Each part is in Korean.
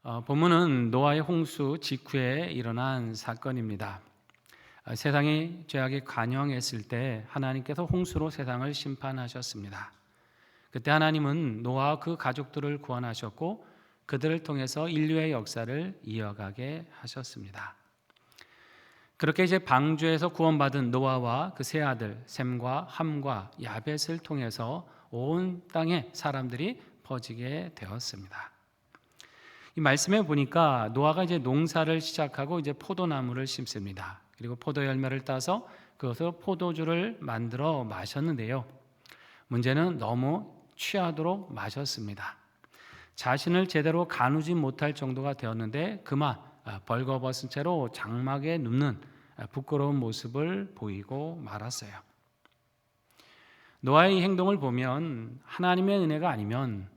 본문은 노아의 홍수 직후에 일어난 사건입니다. 세상이 죄악에 관영했을 때 하나님께서 홍수로 세상을 심판하셨습니다. 그때 하나님은 노아와 그 가족들을 구원하셨고 그들을 통해서 인류의 역사를 이어가게 하셨습니다. 그렇게 이제 방주에서 구원받은 노아와 그 세 아들 셈과 함과 야벳을 통해서 온 땅에 사람들이 퍼지게 되었습니다. 이 말씀에 보니까 노아가 이제 농사를 시작하고 이제 포도나무를 심습니다. 그리고 포도 열매를 따서 그것으로 포도주를 만들어 마셨는데요. 문제는 너무 취하도록 마셨습니다. 자신을 제대로 가누지 못할 정도가 되었는데 그만 벌거벗은 채로 장막에 눕는 부끄러운 모습을 보이고 말았어요. 노아의 행동을 보면 하나님의 은혜가 아니면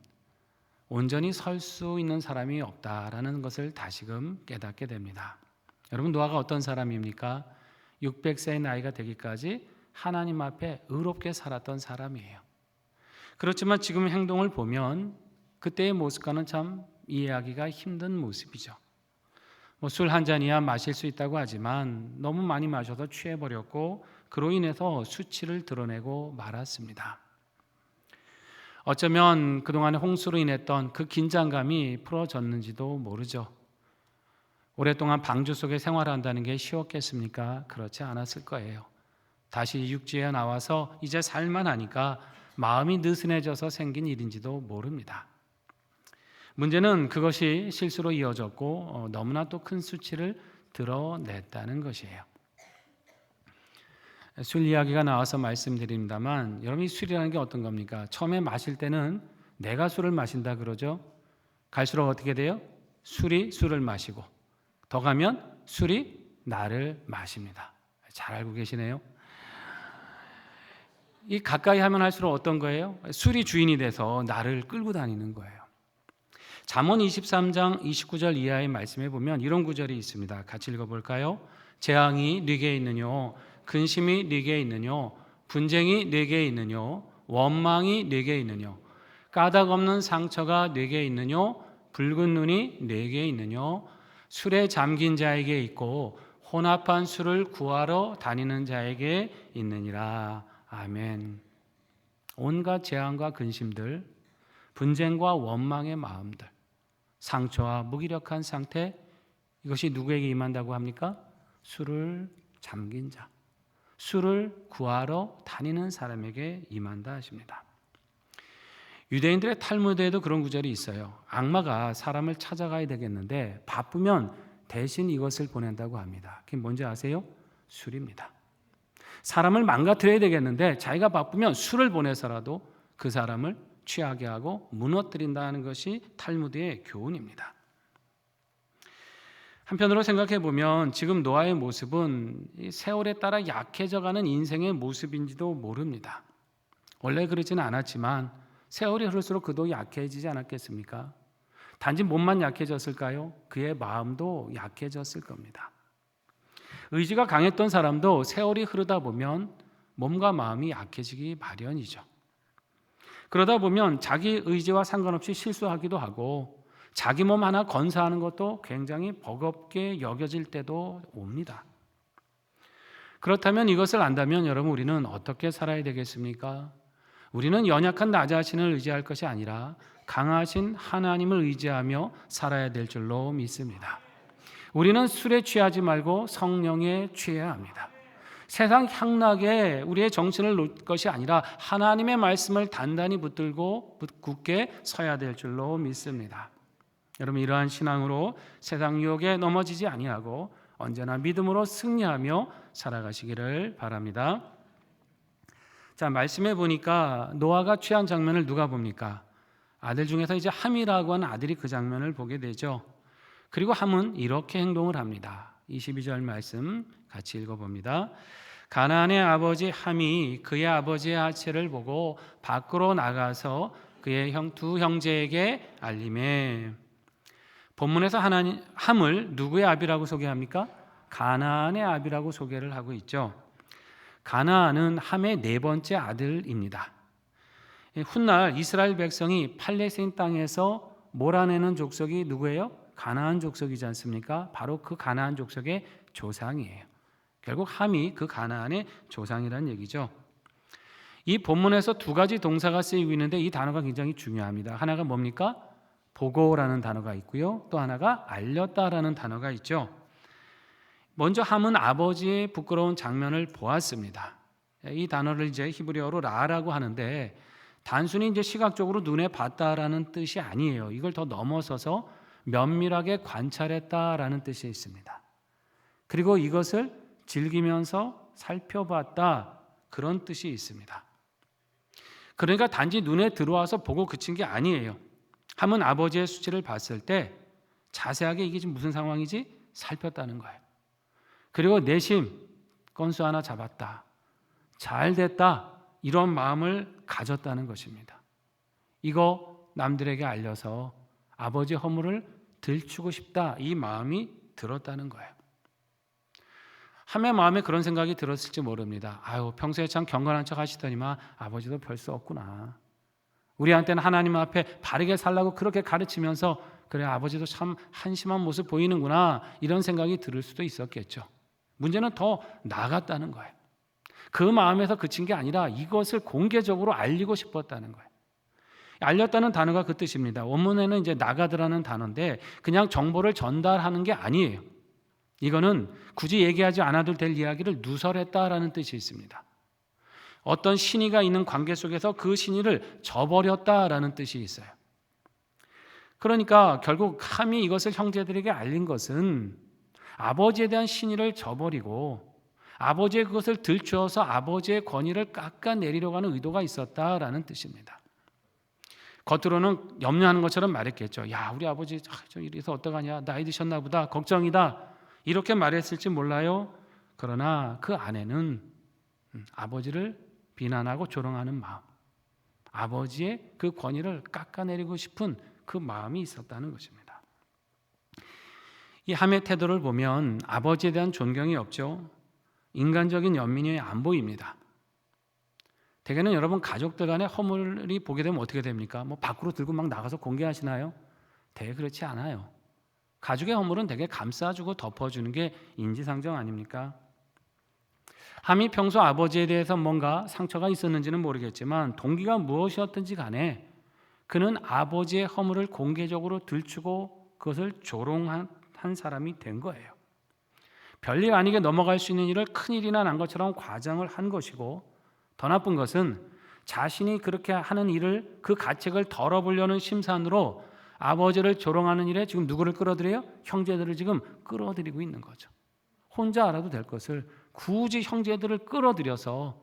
온전히 설 수 있는 사람이 없다라는 것을 다시금 깨닫게 됩니다. 여러분, 노아가 어떤 사람입니까? 600세의 나이가 되기까지 하나님 앞에 의롭게 살았던 사람이에요. 그렇지만 지금 행동을 보면 그때의 모습과는 참 이해하기가 힘든 모습이죠. 술 한 잔이야 마실 수 있다고 하지만 너무 많이 마셔서 취해버렸고 그로 인해서 수치를 드러내고 말았습니다. 어쩌면 그동안의 홍수로 인했던 그 긴장감이 풀어졌는지도 모르죠. 오랫동안 방주 속에 생활한다는 게 쉬웠겠습니까? 그렇지 않았을 거예요. 다시 육지에 나와서 이제 살만하니까 마음이 느슨해져서 생긴 일인지도 모릅니다. 문제는 그것이 실수로 이어졌고 너무나 또 큰 수치를 드러냈다는 것이에요. 술 이야기가 나와서 말씀드립니다만 여러분, 이 술이라는 게 어떤 겁니까? 처음에 마실 때는 내가 술을 마신다 그러죠. 갈수록 어떻게 돼요? 술이 술을 마시고 더 가면 술이 나를 마십니다. 잘 알고 계시네요. 이 가까이 하면 할수록 어떤 거예요? 술이 주인이 돼서 나를 끌고 다니는 거예요. 잠언 23장 29절 이하의 말씀에 보면 이런 구절이 있습니다. 같이 읽어볼까요? 재앙이 네게 있느뇨, 근심이 네게 있느뇨, 분쟁이 네게 있느뇨, 원망이 네게 있느뇨, 까닭 없는 상처가 네게 있느뇨, 붉은 눈이 네게 있느뇨, 술에 잠긴 자에게 있고 혼합한 술을 구하러 다니는 자에게 있느니라. 아멘. 온갖 재앙과 근심들, 분쟁과 원망의 마음들, 상처와 무기력한 상태, 이것이 누구에게 임한다고 합니까? 술을 잠긴 자, 술을 구하러 다니는 사람에게 임한다 하십니다. 유대인들의 탈무드에도 그런 구절이 있어요. 악마가 사람을 찾아가야 되겠는데 바쁘면 대신 이것을 보낸다고 합니다. 그게 뭔지 아세요? 술입니다. 사람을 망가뜨려야 되겠는데 자기가 바쁘면 술을 보내서라도 그 사람을 취하게 하고 무너뜨린다는 것이 탈무드의 교훈입니다. 한편으로 생각해 보면 지금 노아의 모습은 세월에 따라 약해져가는 인생의 모습인지도 모릅니다. 원래 그러지는 않았지만 세월이 흐를수록 그도 약해지지 않았겠습니까? 단지 몸만 약해졌을까요? 그의 마음도 약해졌을 겁니다. 의지가 강했던 사람도 세월이 흐르다 보면 몸과 마음이 약해지기 마련이죠. 그러다 보면 자기 의지와 상관없이 실수하기도 하고 자기 몸 하나 건사하는 것도 굉장히 버겁게 여겨질 때도 옵니다. 그렇다면 이것을 안다면 여러분, 우리는 어떻게 살아야 되겠습니까? 우리는 연약한 나 자신을 의지할 것이 아니라 강하신 하나님을 의지하며 살아야 될 줄로 믿습니다. 우리는 술에 취하지 말고 성령에 취해야 합니다. 세상 향락에 우리의 정신을 놓을 것이 아니라 하나님의 말씀을 단단히 붙들고 굳게 서야 될 줄로 믿습니다. 여러분, 이러한 신앙으로 세상 유혹에 넘어지지 아니하고 언제나 믿음으로 승리하며 살아가시기를 바랍니다. 자, 말씀해 보니까 노아가 취한 장면을 누가 봅니까? 아들 중에서 이제 함이라고 하는 아들이 그 장면을 보게 되죠. 그리고 함은 이렇게 행동을 합니다. 22절 말씀 같이 읽어봅니다. 가나안의 아버지 함이 그의 아버지의 하체를 보고 밖으로 나가서 그의 두 형제에게 알림해. 본문에서 함을 누구의 아비라고 소개합니까? 가나안의 아비라고 소개를 하고 있죠. 가나안은 함의 네 번째 아들입니다. 훗날 이스라엘 백성이 팔레스타인 땅에서 몰아내는 족속이 누구예요? 가나안 족속이지 않습니까? 바로 그 가나안 족속의 조상이에요. 결국 함이 그 가나안의 조상이라는 얘기죠. 이 본문에서 두 가지 동사가 쓰이고 있는데 이 단어가 굉장히 중요합니다. 하나가 뭡니까? 보고라는 단어가 있고요. 또 하나가 알렸다라는 단어가 있죠. 먼저 함은 아버지의 부끄러운 장면을 보았습니다. 이 단어를 이제 히브리어로 라라고 하는데 단순히 이제 시각적으로 눈에 봤다라는 뜻이 아니에요. 이걸 더 넘어서서 면밀하게 관찰했다라는 뜻이 있습니다. 그리고 이것을 즐기면서 살펴봤다 그런 뜻이 있습니다. 그러니까 단지 눈에 들어와서 보고 그친 게 아니에요. 함은 아버지의 수치를 봤을 때 자세하게 이게 지금 무슨 상황이지? 살폈다는 거예요. 그리고 내심 건수 하나 잡았다. 잘 됐다. 이런 마음을 가졌다는 것입니다. 이거 남들에게 알려서 아버지 허물을 들추고 싶다. 이 마음이 들었다는 거예요. 함의 마음에 그런 생각이 들었을지 모릅니다. 아유, 평소에 참 경건한 척 하시더니만 아버지도 별 수 없구나. 우리한테는 하나님 앞에 바르게 살라고 그렇게 가르치면서 그래 아버지도 참 한심한 모습 보이는구나 이런 생각이 들을 수도 있었겠죠. 문제는 더 나아갔다는 거예요. 그 마음에서 그친 게 아니라 이것을 공개적으로 알리고 싶었다는 거예요. 알렸다는 단어가 그 뜻입니다. 원문에는 이제 나가드라는 단어인데 그냥 정보를 전달하는 게 아니에요. 이거는 굳이 얘기하지 않아도 될 이야기를 누설했다라는 뜻이 있습니다. 어떤 신의가 있는 관계 속에서 그 신의를 저버렸다라는 뜻이 있어요. 그러니까 결국 함이 이것을 형제들에게 알린 것은 아버지에 대한 신의를 저버리고 아버지의 그것을 들추어서 아버지의 권위를 깎아내리려고 하는 의도가 있었다라는 뜻입니다. 겉으로는 염려하는 것처럼 말했겠죠. 야, 우리 아버지 좀 이래서 어떡하냐, 나이 드셨나 보다, 걱정이다 이렇게 말했을지 몰라요. 그러나 그 안에는 아버지를 비난하고 조롱하는 마음, 아버지의 그 권위를 깎아내리고 싶은 그 마음이 있었다는 것입니다. 이 함의 태도를 보면 아버지에 대한 존경이 없죠. 인간적인 연민이 안 보입니다. 대개는 여러분 가족들 간에 허물이 보게 되면 어떻게 됩니까? 뭐 밖으로 들고 막 나가서 공개하시나요? 대개 그렇지 않아요. 가족의 허물은 대개 감싸주고 덮어주는 게 인지상정 아닙니까? 함이 평소 아버지에 대해서 뭔가 상처가 있었는지는 모르겠지만 동기가 무엇이었든지 간에 그는 아버지의 허물을 공개적으로 들추고 그것을 조롱한 사람이 된 거예요. 별일 아니게 넘어갈 수 있는 일을 큰일이나 난 것처럼 과장을 한 것이고 더 나쁜 것은 자신이 그렇게 하는 일을 그 가책을 덜어보려는 심산으로 아버지를 조롱하는 일에 지금 누구를 끌어들여요? 형제들을 지금 끌어들이고 있는 거죠. 혼자 알아도 될 것을 굳이 형제들을 끌어들여서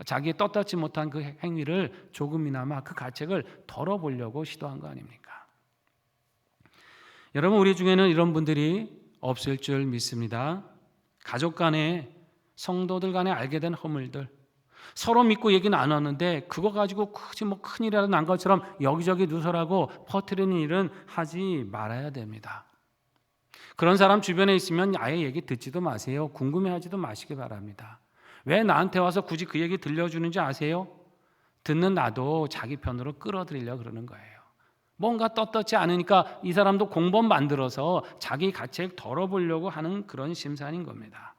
자기의 떳떳지 못한 그 행위를 조금이나마 그 가책을 덜어보려고 시도한 거 아닙니까? 여러분, 우리 중에는 이런 분들이 없을 줄 믿습니다. 가족 간에 성도들 간에 알게 된 허물들 서로 믿고 얘기 나눴는데 그거 가지고 굳이 뭐 큰일이라도 난 것처럼 여기저기 누설하고 퍼뜨리는 일은 하지 말아야 됩니다. 그런 사람 주변에 있으면 아예 얘기 듣지도 마세요. 궁금해하지도 마시기 바랍니다. 왜 나한테 와서 굳이 그 얘기 들려주는지 아세요? 듣는 나도 자기 편으로 끌어들이려고 그러는 거예요. 뭔가 떳떳지 않으니까 이 사람도 공범 만들어서 자기 가책 덜어보려고 하는 그런 심산인 겁니다.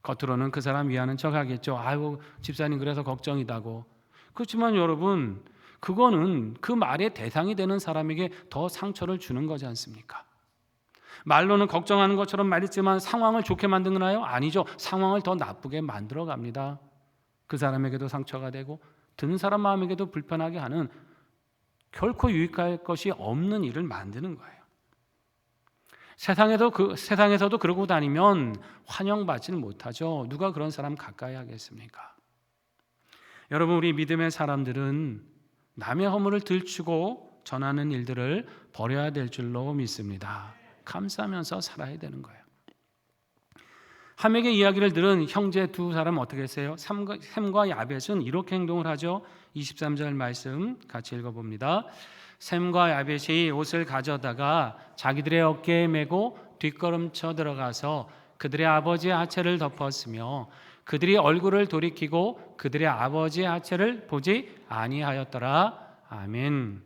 겉으로는 그 사람 위하는 척 하겠죠. 아유, 집사님 그래서 걱정이다고. 그렇지만 여러분, 그거는 그 말의 대상이 되는 사람에게 더 상처를 주는 거지 않습니까? 말로는 걱정하는 것처럼 말했지만 상황을 좋게 만드나요? 아니죠. 상황을 더 나쁘게 만들어 갑니다. 그 사람에게도 상처가 되고 듣는 사람 마음에게도 불편하게 하는 결코 유익할 것이 없는 일을 만드는 거예요. 세상에서도 그러고 다니면 환영받지는 못하죠. 누가 그런 사람 가까이 하겠습니까? 여러분, 우리 믿음의 사람들은 남의 허물을 들추고 전하는 일들을 버려야 될 줄로 믿습니다. 감싸면서 살아야 되는 거예요. 함에게 이야기를 들은 형제 두 사람 어떻게 했어요? 셈과 야벳은 이렇게 행동을 하죠. 23절 말씀 같이 읽어봅니다. 셈과 야벳이 옷을 가져다가 자기들의 어깨에 메고 뒷걸음쳐 들어가서 그들의 아버지의 하체를 덮었으며 그들이 얼굴을 돌이키고 그들의 아버지의 하체를 보지 아니하였더라. 아멘.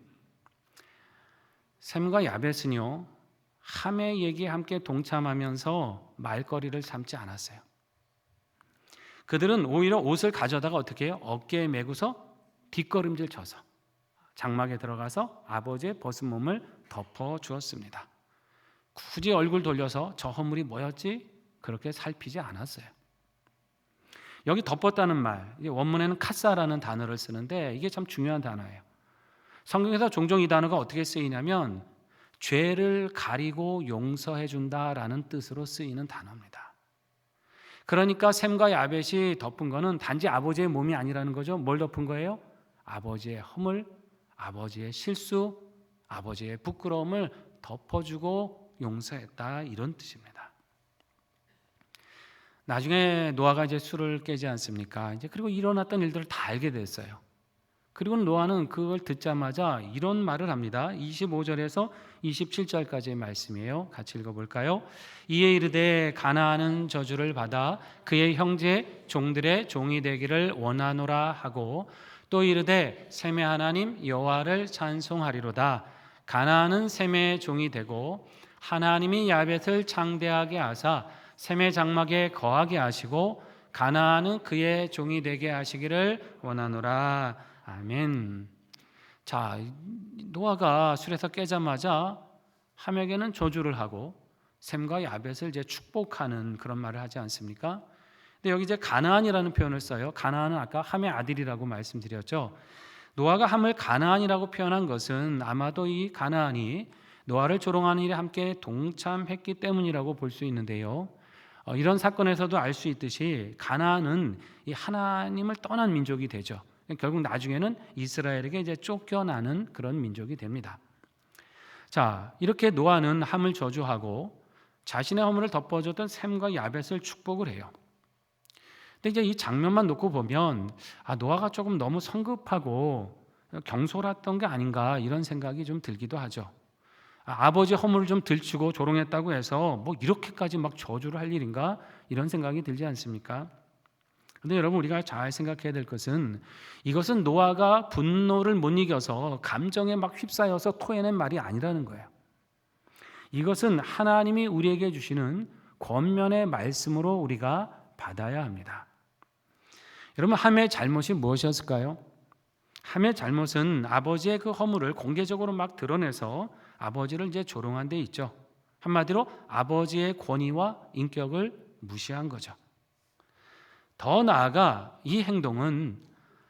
셈과 야벳은요, 함의 얘기에 함께 동참하면서 말거리를 삼지 않았어요. 그들은 오히려 옷을 가져다가 어떻게 해요? 어깨에 메고서 뒷걸음질 쳐서 장막에 들어가서 아버지의 벗은 몸을 덮어 주었습니다. 굳이 얼굴 돌려서 저 허물이 뭐였지? 그렇게 살피지 않았어요. 여기 덮었다는 말, 원문에는 카사라는 단어를 쓰는데 이게 참 중요한 단어예요. 성경에서 종종 이 단어가 어떻게 쓰이냐면 죄를 가리고 용서해 준다라는 뜻으로 쓰이는 단어입니다. 그러니까 셈과 야벳이 덮은 거는 단지 아버지의 몸이 아니라는 거죠. 뭘 덮은 거예요? 아버지의 허물, 아버지의 실수, 아버지의 부끄러움을 덮어주고 용서했다, 이런 뜻입니다. 나중에 노아가 이제 술을 깨지 않습니까? 이제 그리고 일어났던 일들을 다 알게 됐어요. 그리고 노아는 그걸 듣자마자 이런 말을 합니다. 25절에서 27절까지의 말씀이에요. 같이 읽어볼까요? 이에 이르되 가나안은 저주를 받아 그의 형제 종들의 종이 되기를 원하노라 하고, 또 이르되 셈의 하나님 여호와를 찬송하리로다. 가나안은 셈의 종이 되고 하나님이 야벳을 창대하게 하사 셈의 장막에 거하게 하시고 가나안은 그의 종이 되게 하시기를 원하노라. 아멘. 자, 노아가 술에서 깨자마자 함에게는 저주를 하고 셈과 야벳을 이제 축복하는 그런 말을 하지 않습니까? 근데 여기 이제 가나안이라는 표현을 써요. 가나안은 아까 함의 아들이라고 말씀드렸죠. 노아가 함을 가나안이라고 표현한 것은 아마도 이 가나안이 노아를 조롱하는 일에 함께 동참했기 때문이라고 볼 수 있는데요. 이런 사건에서도 알 수 있듯이 가나안은 이 하나님을 떠난 민족이 되죠. 결국 나중에는 이스라엘에게 이제 쫓겨나는 그런 민족이 됩니다. 자, 이렇게 노아는 함을 저주하고 자신의 허물을 덮어줬던 셈과 야벳을 축복을 해요. 근데 이제 이 장면만 놓고 보면 노아가 조금 너무 성급하고 경솔했던 게 아닌가, 이런 생각이 좀 들기도 하죠. 아버지 허물을 좀 들추고 조롱했다고 해서 뭐 이렇게까지 막 저주를 할 일인가, 이런 생각이 들지 않습니까? 근데 여러분, 우리가 잘 생각해야 될 것은 이것은 노아가 분노를 못 이겨서 감정에 막 휩싸여서 토해낸 말이 아니라는 거예요. 이것은 하나님이 우리에게 주시는 권면의 말씀으로 우리가 받아야 합니다. 여러분, 함의 잘못이 무엇이었을까요? 함의 잘못은 아버지의 그 허물을 공개적으로 막 드러내서 아버지를 이제 조롱한 데 있죠. 한마디로 아버지의 권위와 인격을 무시한 거죠. 더 나아가 이 행동은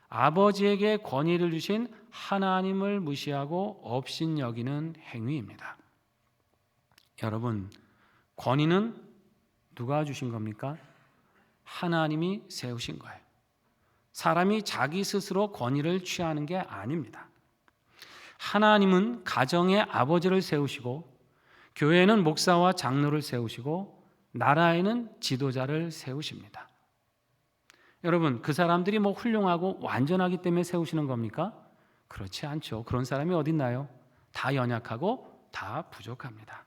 아버지에게 권위를 주신 하나님을 무시하고 업신여기는 행위입니다. 여러분, 권위는 누가 주신 겁니까? 하나님이 세우신 거예요. 사람이 자기 스스로 권위를 취하는 게 아닙니다. 하나님은 가정의 아버지를 세우시고, 교회는 목사와 장로를 세우시고, 나라에는 지도자를 세우십니다. 여러분, 그 사람들이 뭐 훌륭하고 완전하기 때문에 세우시는 겁니까? 그렇지 않죠. 그런 사람이 어딨나요? 다 연약하고 다 부족합니다.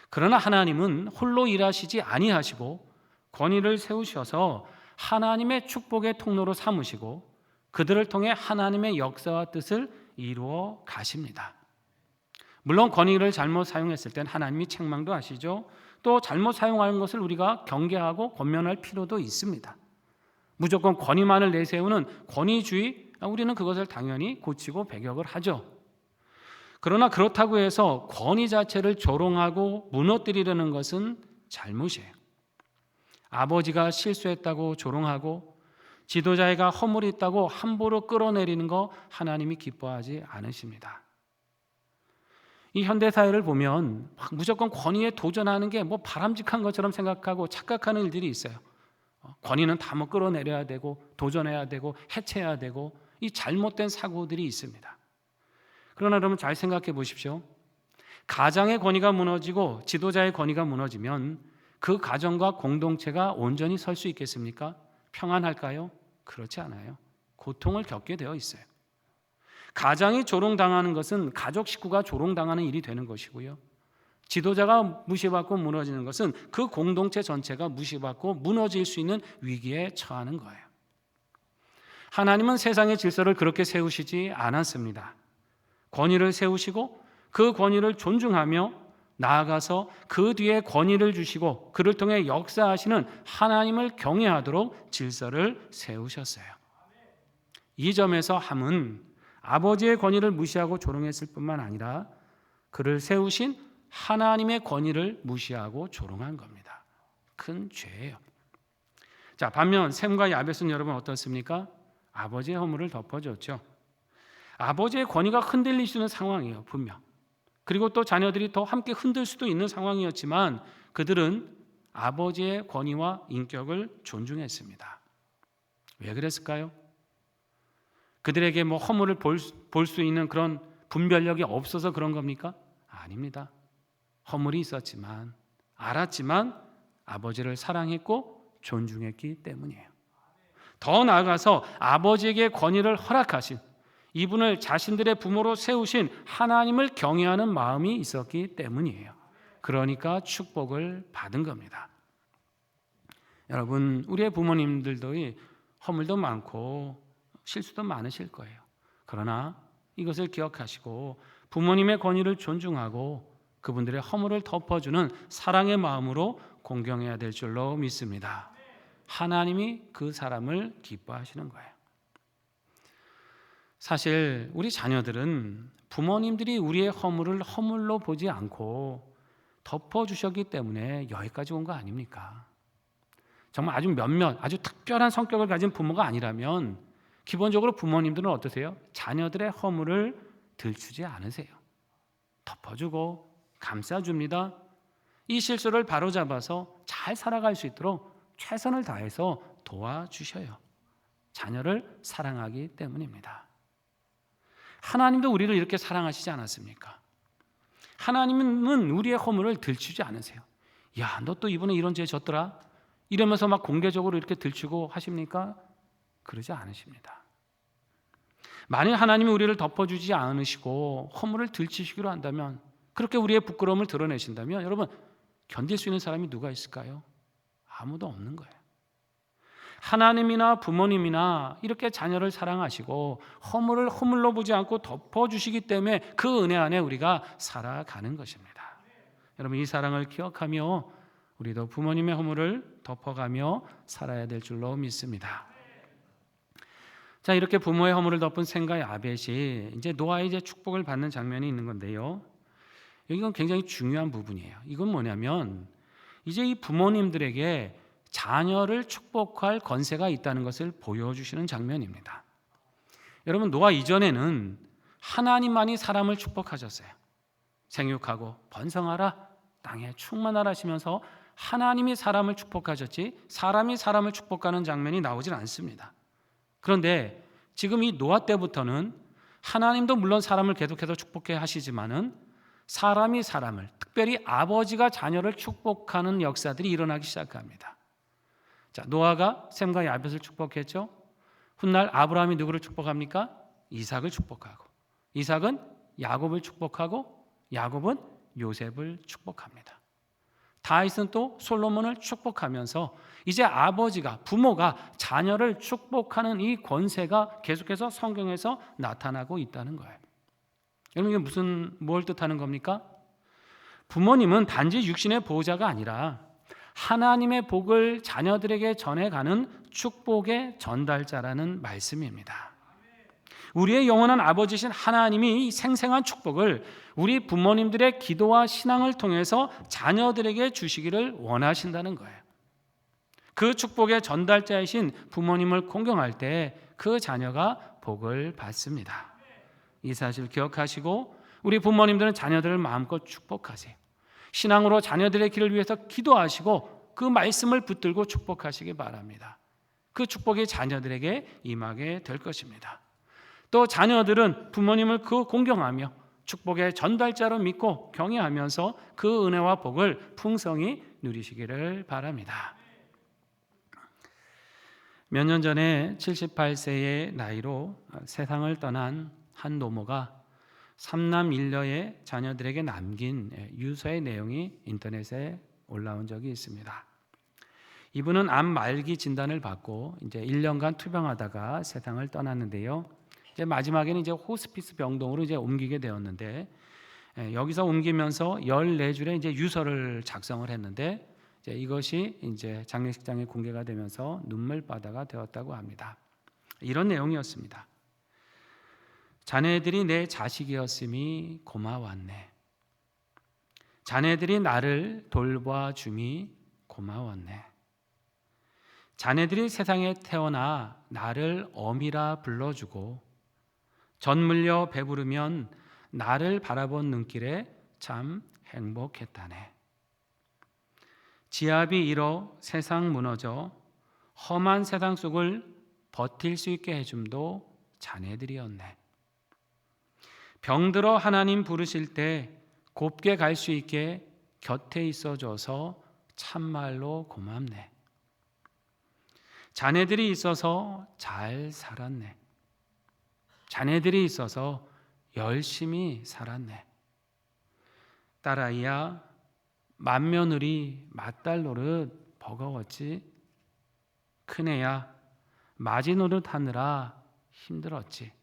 그러나 하나님은 홀로 일하시지 아니하시고 권위를 세우셔서 하나님의 축복의 통로로 삼으시고 그들을 통해 하나님의 역사와 뜻을 이루어 가십니다. 물론 권위를 잘못 사용했을 땐 하나님이 책망도 하시죠. 또 잘못 사용하는 것을 우리가 경계하고 권면할 필요도 있습니다. 무조건 권위만을 내세우는 권위주의, 우리는 그것을 당연히 고치고 배격을 하죠. 그러나 그렇다고 해서 권위 자체를 조롱하고 무너뜨리려는 것은 잘못이에요. 아버지가 실수했다고 조롱하고 지도자애가 허물이 있다고 함부로 끌어내리는 거 하나님이 기뻐하지 않으십니다. 이 현대사회를 보면 막 무조건 권위에 도전하는 게 뭐 바람직한 것처럼 생각하고 착각하는 일들이 있어요. 권위는 다 뭐 끌어내려야 되고 도전해야 되고 해체해야 되고, 이 잘못된 사고들이 있습니다. 그러나 여러분, 잘 생각해 보십시오. 가장의 권위가 무너지고 지도자의 권위가 무너지면 그 가정과 공동체가 온전히 설 수 있겠습니까? 평안할까요? 그렇지 않아요. 고통을 겪게 되어 있어요. 가장이 조롱당하는 것은 가족 식구가 조롱당하는 일이 되는 것이고요. 지도자가 무시받고 무너지는 것은 그 공동체 전체가 무시받고 무너질 수 있는 위기에 처하는 거예요. 하나님은 세상의 질서를 그렇게 세우시지 않았습니다. 권위를 세우시고 그 권위를 존중하며 나아가서 그 뒤에 권위를 주시고 그를 통해 역사하시는 하나님을 경외하도록 질서를 세우셨어요. 이 점에서 함은 아버지의 권위를 무시하고 조롱했을 뿐만 아니라 그를 세우신 하나님의 권위를 무시하고 조롱한 겁니다. 큰 죄예요. 자, 반면 셈과 야벳은 여러분 어떻습니까? 아버지의 허물을 덮어줬죠. 아버지의 권위가 흔들릴 수 있는 상황이에요, 분명. 그리고 또 자녀들이 더 함께 흔들 수도 있는 상황이었지만 그들은 아버지의 권위와 인격을 존중했습니다. 왜 그랬을까요? 그들에게 허물을 볼 수 있는 그런 분별력이 없어서 그런 겁니까? 아닙니다. 허물이 있었지만 알았지만 아버지를 사랑했고 존중했기 때문이에요. 더 나아가서 아버지에게 권위를 허락하신 이분을 자신들의 부모로 세우신 하나님을 경외하는 마음이 있었기 때문이에요. 그러니까 축복을 받은 겁니다. 여러분, 우리의 부모님들도 허물도 많고 실수도 많으실 거예요. 그러나 이것을 기억하시고 부모님의 권위를 존중하고 그분들의 허물을 덮어주는 사랑의 마음으로 공경해야 될 줄로 믿습니다. 하나님이 그 사람을 기뻐하시는 거예요. 사실 우리 자녀들은 부모님들이 우리의 허물을 허물로 보지 않고 덮어주셨기 때문에 여기까지 온 거 아닙니까? 정말 아주 아주 특별한 성격을 가진 부모가 아니라면 기본적으로 부모님들은 어떠세요? 자녀들의 허물을 들추지 않으세요. 덮어주고 감싸줍니다. 이 실수를 바로잡아서 잘 살아갈 수 있도록 최선을 다해서 도와주셔요. 자녀를 사랑하기 때문입니다. 하나님도 우리를 이렇게 사랑하시지 않았습니까? 하나님은 우리의 허물을 들추지 않으세요. 야, 너 또 이번에 이런 죄 졌더라? 이러면서 막 공개적으로 이렇게 들추고 하십니까? 그러지 않으십니다. 만일 하나님이 우리를 덮어주지 않으시고 허물을 들추시기로 한다면, 그렇게 우리의 부끄러움을 드러내신다면 여러분, 견딜 수 있는 사람이 누가 있을까요? 아무도 없는 거예요. 하나님이나 부모님이나 이렇게 자녀를 사랑하시고 허물을 허물로 보지 않고 덮어주시기 때문에 그 은혜 안에 우리가 살아가는 것입니다. 여러분, 이 사랑을 기억하며 우리도 부모님의 허물을 덮어가며 살아야 될 줄로 믿습니다. 자, 이렇게 부모의 허물을 덮은 셈과 야벳이 이제 노아의 이제 축복을 받는 장면이 있는 건데요. 이건 굉장히 중요한 부분이에요. 이건 뭐냐면 이제 이 부모님들에게 자녀를 축복할 권세가 있다는 것을 보여주시는 장면입니다. 여러분, 노아 이전에는 하나님만이 사람을 축복하셨어요. 생육하고 번성하라, 땅에 충만하라 하시면서 하나님이 사람을 축복하셨지 사람이 사람을 축복하는 장면이 나오질 않습니다. 그런데 지금 이 노아 때부터는 하나님도 물론 사람을 계속해서 축복해 하시지만은 사람이 사람을, 특별히 아버지가 자녀를 축복하는 역사들이 일어나기 시작합니다. 자, 노아가 셈과 야벳을 축복했죠. 훗날 아브라함이 누구를 축복합니까? 이삭을 축복하고, 이삭은 야곱을 축복하고, 야곱은 요셉을 축복합니다. 다윗은 또 솔로몬을 축복하면서 이제 아버지가, 부모가 자녀를 축복하는 이 권세가 계속해서 성경에서 나타나고 있다는 거예요. 여러분, 이게 뭘 뜻하는 겁니까? 부모님은 단지 육신의 보호자가 아니라 하나님의 복을 자녀들에게 전해가는 축복의 전달자라는 말씀입니다. 우리의 영원한 아버지신 하나님이 이 생생한 축복을 우리 부모님들의 기도와 신앙을 통해서 자녀들에게 주시기를 원하신다는 거예요. 그 축복의 전달자이신 부모님을 공경할 때 그 자녀가 복을 받습니다. 이 사실 기억하시고 우리 부모님들은 자녀들을 마음껏 축복하세요. 신앙으로 자녀들의 길을 위해서 기도하시고 그 말씀을 붙들고 축복하시기 바랍니다. 그 축복이 자녀들에게 임하게 될 것입니다. 또 자녀들은 부모님을 그 공경하며 축복의 전달자로 믿고 경외하면서 그 은혜와 복을 풍성히 누리시기를 바랍니다. 몇 년 전에 78세의 나이로 세상을 떠난 한 노모가 3남 1녀의 자녀들에게 남긴 유서의 내용이 인터넷에 올라온 적이 있습니다. 이분은 암 말기 진단을 받고 이제 1년간 투병하다가 세상을 떠났는데요. 이제 마지막에는 이제 호스피스 병동으로 이제 옮기게 되었는데 여기서 옮기면서 14줄의 이제 유서를 작성을 했는데 이제 이것이 이제 장례식장에 공개가 되면서 눈물바다가 되었다고 합니다. 이런 내용이었습니다. 자네들이 내 자식이었음이 고마웠네. 자네들이 나를 돌봐줌이 고마웠네. 자네들이 세상에 태어나 나를 어미라 불러주고 젖물려 배부르면 나를 바라본 눈길에 참 행복했다네. 지압이 일어 세상 무너져 험한 세상 속을 버틸 수 있게 해줌도 자네들이었네. 병들어 하나님 부르실 때 곱게 갈 수 있게 곁에 있어줘서 참말로 고맙네. 자네들이 있어서 잘 살았네. 자네들이 있어서 열심히 살았네. 딸아이야, 맏며느리 맏딸 노릇 버거웠지. 큰애야, 맞이 노릇 하느라 힘들었지.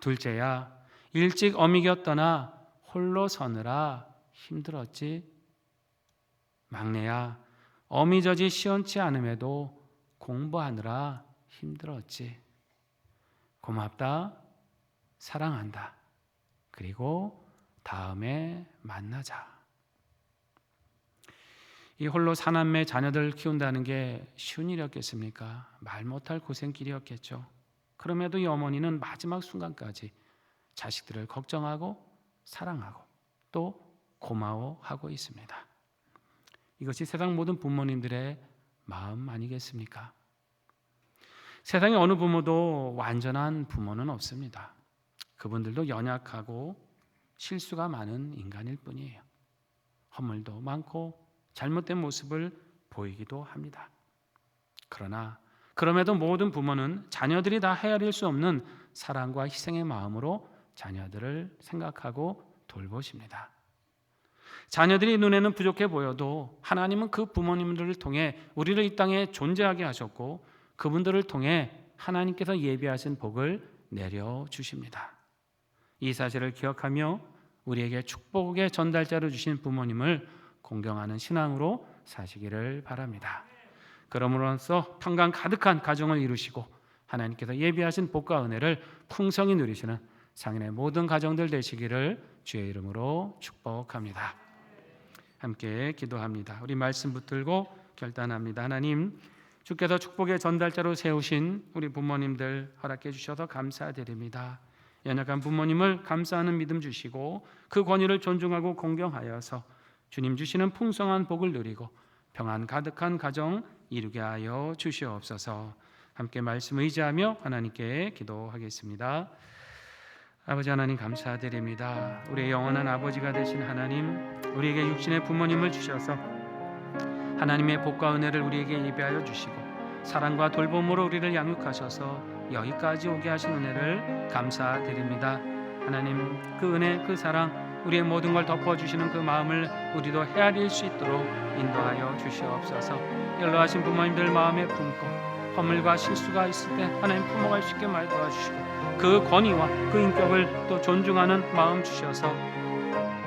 둘째야, 일찍 어미 곁 떠나 홀로 서느라 힘들었지. 막내야, 어미저지 시원치 않음에도 공부하느라 힘들었지. 고맙다. 사랑한다. 그리고 다음에 만나자. 이 홀로 사남매 자녀들 키운다는 게 쉬운 일이었겠습니까? 말 못할 고생길이었겠죠. 그럼에도 이 어머니는 마지막 순간까지 자식들을 걱정하고 사랑하고 또 고마워하고 있습니다. 이것이 세상 모든 부모님들의 마음 아니겠습니까? 세상에 어느 부모도 완전한 부모는 없습니다. 그분들도 연약하고 실수가 많은 인간일 뿐이에요. 허물도 많고 잘못된 모습을 보이기도 합니다. 그러나 그럼에도 모든 부모는 자녀들이 다 헤아릴 수 없는 사랑과 희생의 마음으로 자녀들을 생각하고 돌보십니다. 자녀들이 눈에는 부족해 보여도 하나님은 그 부모님들을 통해 우리를 이 땅에 존재하게 하셨고 그분들을 통해 하나님께서 예비하신 복을 내려주십니다. 이 사실을 기억하며 우리에게 축복의 전달자로 주신 부모님을 공경하는 신앙으로 사시기를 바랍니다. 그러므로써 평강 가득한 가정을 이루시고 하나님께서 예비하신 복과 은혜를 풍성히 누리시는 상인의 모든 가정들 되시기를 주의 이름으로 축복합니다. 함께 기도합니다. 우리 말씀 붙들고 결단합니다. 하나님, 주께서 축복의 전달자로 세우신 우리 부모님들 허락해 주셔서 감사드립니다. 연약한 부모님을 감사하는 믿음 주시고 그 권위를 존중하고 공경하여서 주님 주시는 풍성한 복을 누리고 평안 가득한 가정 이루게 하여 주시옵소서. 함께 말씀 의지하며 하나님께 기도하겠습니다. 아버지 하나님 감사드립니다. 우리의 영원한 아버지가 되신 하나님, 우리에게 육신의 부모님을 주셔서 하나님의 복과 은혜를 우리에게 예비하여 주시고 사랑과 돌봄으로 우리를 양육하셔서 여기까지 오게 하신 은혜를 감사드립니다. 하나님, 그 은혜, 그 사랑, 우리의 모든 걸 덮어주시는 그 마음을 우리도 헤아릴 수 있도록 인도하여 주시옵소서. 연로하신 부모님들 마음에 품고 허물과 실수가 있을 때 하나님 품어갈 수 있게 말 도와주시고 그 권위와 그 인격을 또 존중하는 마음 주셔서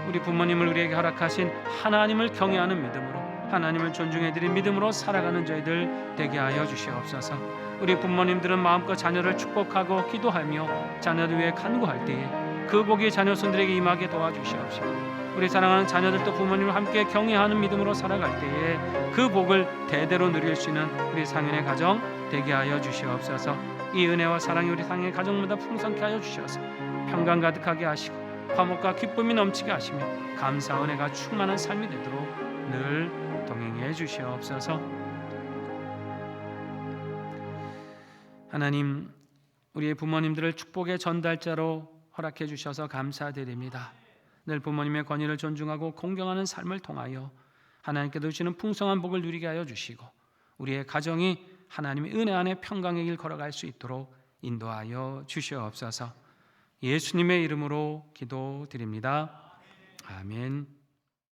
우리 부모님을 우리에게 허락하신 하나님을 경외하는 믿음으로 하나님을 존중해드린 믿음으로 살아가는 저희들 되게 하여 주시옵소서. 우리 부모님들은 마음껏 자녀를 축복하고 기도하며 자녀들 위해 간구할 때에 그 복이 자녀 손들에게 임하게 도와주시옵시고 우리 사랑하는 자녀들도 부모님을 함께 경외하는 믿음으로 살아갈 때에 그 복을 대대로 누릴 수 있는 우리 상인의 가정 되게 하여 주시옵소서. 이 은혜와 사랑이 우리 상인의 가정마다 풍성케 하여 주셔서 평강 가득하게 하시고 화목과 기쁨이 넘치게 하시며 감사 은혜가 충만한 삶이 되도록 늘 동행해 주시옵소서. 하나님, 우리의 부모님들을 축복의 전달자로 허락해 주셔서 감사드립니다. 늘 부모님의 권위를 존중하고 공경하는 삶을 통하여 하나님께서 주시는 풍성한 복을 누리게 하여 주시고 우리의 가정이 하나님의 은혜 안에 평강의 길 걸어갈 수 있도록 인도하여 주시옵소서. 예수님의 이름으로 기도드립니다. 아멘.